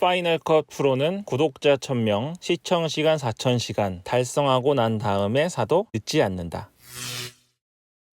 파이널 컷 프로는 구독자 1000명, 시청시간 4000시간 달성하고 난 다음에 사도 늦지 않는다.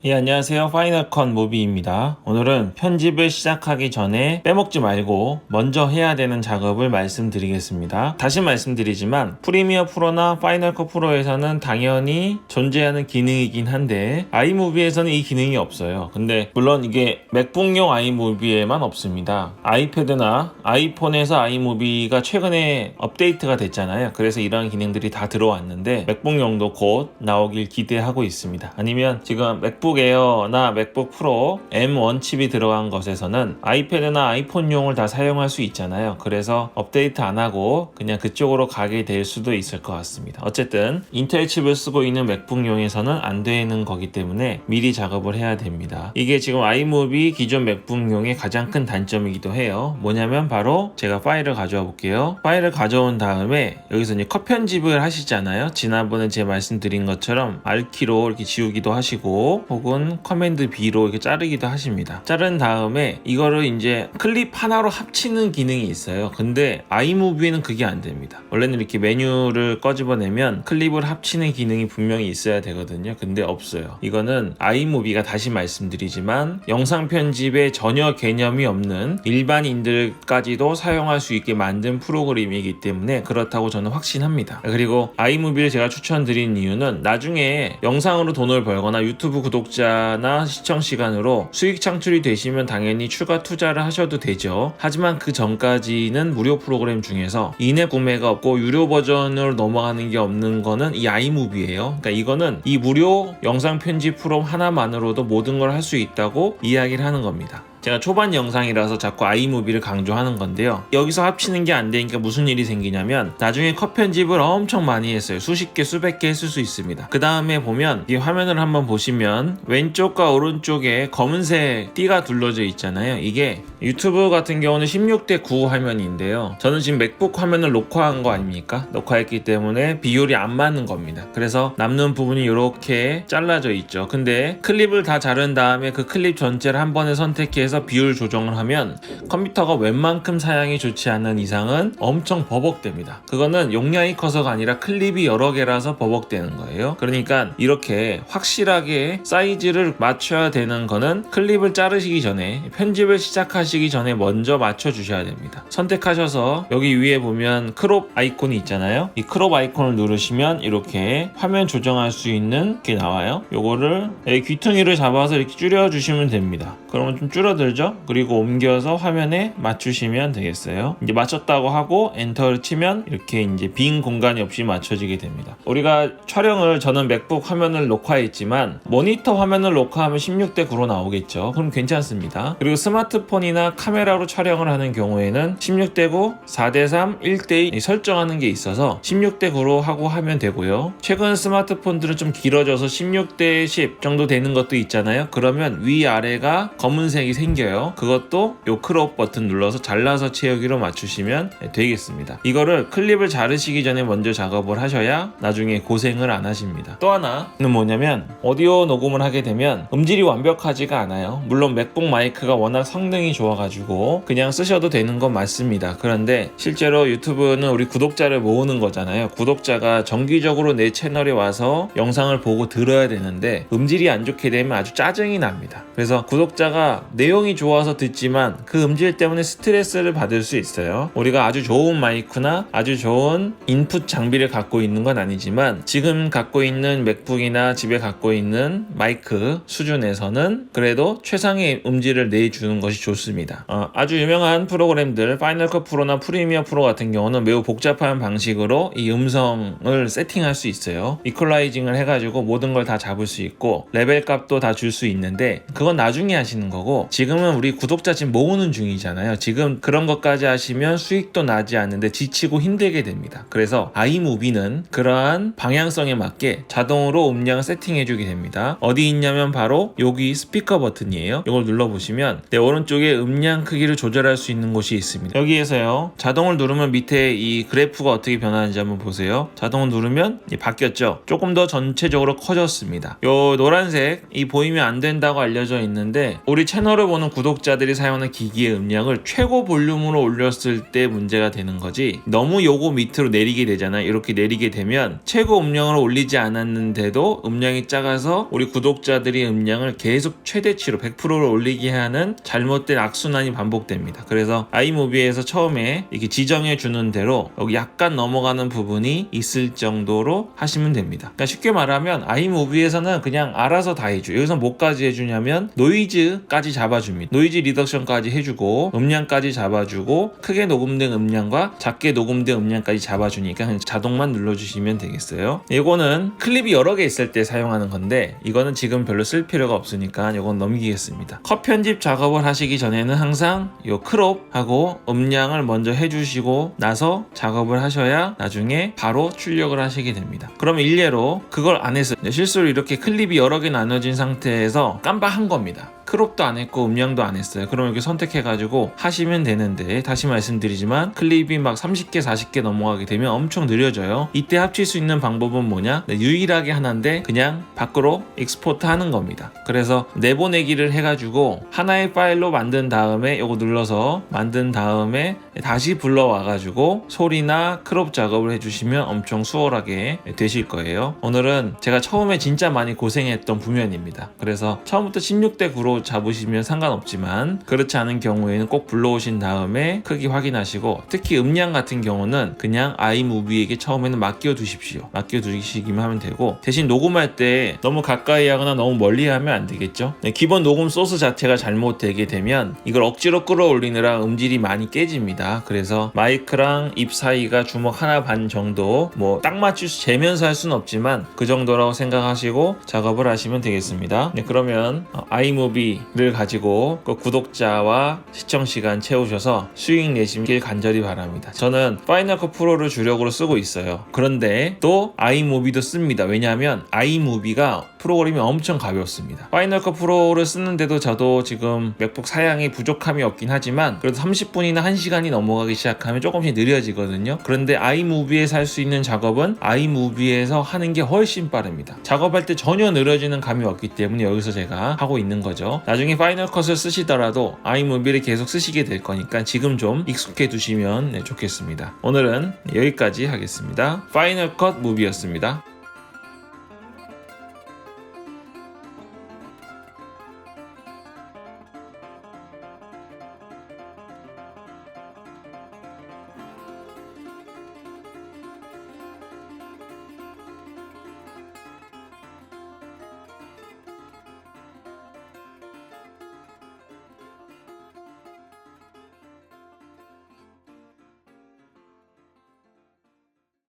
예, 안녕하세요. 파이널 컷 모비입니다. 오늘은 편집을 시작하기 전에 빼먹지 말고 먼저 해야 되는 작업을 말씀드리겠습니다. 다시 말씀드리지만 프리미어 프로나 파이널 컷 프로에서는 당연히 존재하는 기능이긴 한데 아이무비에서는 이 기능이 없어요. 근데 물론 이게 맥북용 아이무비에만 없습니다. 아이패드나 아이폰에서 아이무비가 최근에 업데이트가 됐잖아요. 그래서 이런 기능들이 다 들어왔는데 맥북용도 곧 나오길 기대하고 있습니다. 아니면 지금 맥북 에어나 맥북 프로 M1 칩이 들어간 것에서는 아이패드나 아이폰용을 다 사용할 수 있잖아요. 그래서 업데이트 안 하고 그냥 그쪽으로 가게 될 수도 있을 것 같습니다. 어쨌든 인텔 칩을 쓰고 있는 맥북용에서는 안 되는 거기 때문에 미리 작업을 해야 됩니다. 이게 지금 아이무비 기존 맥북용의 가장 큰 단점이기도 해요. 뭐냐면 바로 제가 파일을 가져와 볼게요. 파일을 가져온 다음에 여기서 이제 컷 편집을 하시잖아요. 지난번에 제가 말씀드린 것처럼 R키로 이렇게 지우기도 하시고 혹은 커맨드 B로 이렇게 자르기도 하십니다. 자른 다음에 이거를 이제 클립 하나로 합치는 기능이 있어요. 근데 아이무비에는 그게 안 됩니다. 원래는 이렇게 메뉴를 꺼집어내면 클립을 합치는 기능이 분명히 있어야 되거든요. 근데 없어요. 이거는 아이무비가 다시 말씀드리지만 영상 편집에 전혀 개념이 없는 일반인들까지도 사용할 수 있게 만든 프로그램이기 때문에 그렇다고 저는 확신합니다. 그리고 아이무비를 제가 추천드린 이유는 나중에 영상으로 돈을 벌거나 유튜브 구독자나 시청 시간으로 수익 창출이 되시면 당연히 추가 투자를 하셔도 되죠. 하지만 그 전까지는 무료 프로그램 중에서 인앱 구매가 없고 유료 버전으로 넘어가는 게 없는 거는 이 아이무비예요. 그러니까 이거는 이 무료 영상 편집 프로 하나만으로도 모든 걸 할 수 있다고 이야기를 하는 겁니다. 제가 초반 영상이라서 자꾸 아이무비를 강조하는 건데요. 여기서 합치는 게 안 되니까 무슨 일이 생기냐면 나중에 컷 편집을 엄청 많이 했어요. 수십 개, 수백 개 했을 수 있습니다. 그 다음에 보면 이 화면을 한번 보시면 왼쪽과 오른쪽에 검은색 띠가 둘러져 있잖아요. 이게 유튜브 같은 경우는 16:9 화면인데요. 저는 지금 맥북 화면을 녹화한 거 아닙니까? 녹화했기 때문에 비율이 안 맞는 겁니다. 그래서 남는 부분이 이렇게 잘라져 있죠. 근데 클립을 다 자른 다음에 그 클립 전체를 한 번에 선택해서 비율 조정을 하면 컴퓨터가 웬만큼 사양이 좋지 않은 이상은 엄청 버벅됩니다. 그거는 용량이 커서가 아니라 클립이 여러 개라서 버벅되는 거예요. 그러니까 이렇게 확실하게 사이즈를 맞춰야 되는 거는 클립을 자르시기 전에 편집을 시작하시기 전에 먼저 맞춰 주셔야 됩니다. 선택하셔서 여기 위에 보면 크롭 아이콘이 있잖아요. 이 크롭 아이콘을 누르시면 이렇게 화면 조정할 수 있는 게 나와요. 요거를 귀퉁이를 잡아서 이렇게 줄여 주시면 됩니다. 그러면 좀 줄어들죠? 그리고 옮겨서 화면에 맞추시면 되겠어요. 이제 맞췄다고 하고 엔터를 치면 이렇게 이제 빈 공간이 없이 맞춰지게 됩니다. 우리가 촬영을 저는 맥북 화면을 녹화했지만 모니터 화면을 녹화하면 16:9로 나오겠죠. 그럼 괜찮습니다. 그리고 스마트폰이나 카메라로 촬영을 하는 경우에는 16:9, 4:3, 1:2 설정하는 게 있어서 16:9로 하고 하면 되고요. 최근 스마트폰들은 좀 길어져서 16:10 정도 되는 것도 있잖아요. 그러면 위아래가 검은색이 생겨요. 그것도 요 크롭 버튼 눌러서 잘라서 채우기로 맞추시면 되겠습니다. 이거를 클립을 자르시기 전에 먼저 작업을 하셔야 나중에 고생을 안 하십니다. 또 하나는 뭐냐면 오디오 녹음을 하게 되면 음질이 완벽하지가 않아요. 물론 맥북 마이크가 워낙 성능이 좋아가지고 그냥 쓰셔도 되는 건 맞습니다. 그런데 실제로 유튜브는 우리 구독자를 모으는 거잖아요. 구독자가 정기적으로 내 채널에 와서 영상을 보고 들어야 되는데 음질이 안 좋게 되면 아주 짜증이 납니다. 그래서 구독자가 내용이 좋아서 듣지만 그 음질 때문에 스트레스를 받을 수 있어요. 우리가 아주 좋은 마이크나 아주 좋은 인풋 장비를 갖고 있는 건 아니지만 지금 갖고 있는 맥북이나 집에 갖고 있는 마이크 수준에서는 그래도 최상의 음질을 내주는 것이 좋습니다. 아주 유명한 프로그램들 파이널 컷 프로나 프리미어 프로 같은 경우는 매우 복잡한 방식으로 이 음성을 세팅할 수 있어요. 이퀄라이징을 해가지고 모든 걸 다 잡을 수 있고 레벨 값도 다 줄 수 있는데 그건 나중에 하시는 거고 지금은 우리 구독자 지금 모으는 중이잖아요. 지금 그런 것까지 하시면 수익도 나지 않는데 지치고 힘들게 됩니다. 그래서 아이무비는 그러한 방향성에 맞게 자동으로 음량을 세팅해주게 됩니다. 어디 있냐면 바로 여기 스피커 버튼이에요. 이걸 눌러보시면 내 오른쪽에 음량 크기를 조절할 수 있는 곳이 있습니다. 여기에서요 자동을 누르면 밑에 이 그래프가 어떻게 변하는지 한번 보세요. 자동을 누르면 바뀌었죠. 조금 더 전체적으로 커졌습니다. 요 노란색 이 보이면 안 된다고 알려져 있는데 우리 채널을 보는 보는 구독자들이 사용하는 기기의 음량을 최고 볼륨으로 올렸을 때 문제가 되는 거지, 너무 요거 밑으로 내리게 되잖아요. 이렇게 내리게 되면 최고 음량을 올리지 않았는데도 음량이 작아서 우리 구독자들이 음량을 계속 최대치로 100%를 올리게 하는 잘못된 악순환이 반복됩니다. 그래서 아이무비에서 처음에 이렇게 지정해 주는 대로 여기 약간 넘어가는 부분이 있을 정도로 하시면 됩니다. 그러니까 쉽게 말하면 아이무비에서는 그냥 알아서 다 해줘. 여기서 뭐까지 해주냐면 노이즈까지 잡아줍니다. 노이즈 리덕션까지 해주고 음량까지 잡아주고 크게 녹음된 음량과 작게 녹음된 음량까지 잡아주니까 그냥 자동만 눌러주시면 되겠어요. 이거는 클립이 여러 개 있을 때 사용하는 건데 이거는 지금 별로 쓸 필요가 없으니까 이건 넘기겠습니다. 컷 편집 작업을 하시기 전에는 항상 이 크롭하고 음량을 먼저 해주시고 나서 작업을 하셔야 나중에 바로 출력을 하시게 됩니다. 그러면 일례로 그걸 안 해서 실수로 이렇게 클립이 여러 개 나눠진 상태에서 깜빡한 겁니다. 크롭도 안 했고 음량도 안 했어요. 그럼 이렇게 선택해가지고 하시면 되는데, 다시 말씀드리지만 클립이 막 30개 40개 넘어가게 되면 엄청 느려져요. 이때 합칠 수 있는 방법은 뭐냐, 유일하게 하나인데 그냥 밖으로 익스포트 하는 겁니다. 그래서 내보내기를 해가지고 하나의 파일로 만든 다음에 이거 눌러서 만든 다음에 다시 불러와가지고 소리나 크롭 작업을 해주시면 엄청 수월하게 되실 거예요. 오늘은 제가 처음에 진짜 많이 고생했던 부면입니다. 그래서 처음부터 16대 9로 잡으시면 상관없지만 그렇지 않은 경우에는 꼭 불러오신 다음에 크기 확인하시고, 특히 음량 같은 경우는 그냥 아이무비에게 처음에는 맡겨 두십시오. 맡겨 두시기만 하면 되고, 대신 녹음할 때 너무 가까이 하거나 너무 멀리 하면 안 되겠죠. 기본 녹음 소스 자체가 잘못되게 되면 이걸 억지로 끌어올리느라 음질이 많이 깨집니다. 그래서 마이크랑 입 사이가 주먹 하나 반 정도, 뭐 딱 맞추시 재면서 할 수는 없지만 그 정도라고 생각하시고 작업을 하시면 되겠습니다. 그러면 아이무비를 가지고 그 구독자와 시청 시간 채우셔서 수익 내시길 간절히 바랍니다. 저는 파이널 컷 프로를 주력으로 쓰고 있어요. 그런데 또 아이무비도 씁니다. 왜냐하면 아이무비가 프로그램이 엄청 가볍습니다. 파이널 컷 프로를 쓰는데도 저도 지금 맥북 사양이 부족함이 없긴 하지만 그래도 30분이나 1시간이 넘어가기 시작하면 조금씩 느려지거든요. 그런데 아이무비에서 할 수 있는 작업은 아이무비에서 하는 게 훨씬 빠릅니다. 작업할 때 전혀 느려지는 감이 없기 때문에 여기서 제가 하고 있는 거죠. 나중에 파이널 컷을 쓰시더라도 아이무비를 계속 쓰시게 될 거니까 지금 좀 익숙해 두시면 좋겠습니다. 오늘은 여기까지 하겠습니다. 파이널 컷 무비였습니다.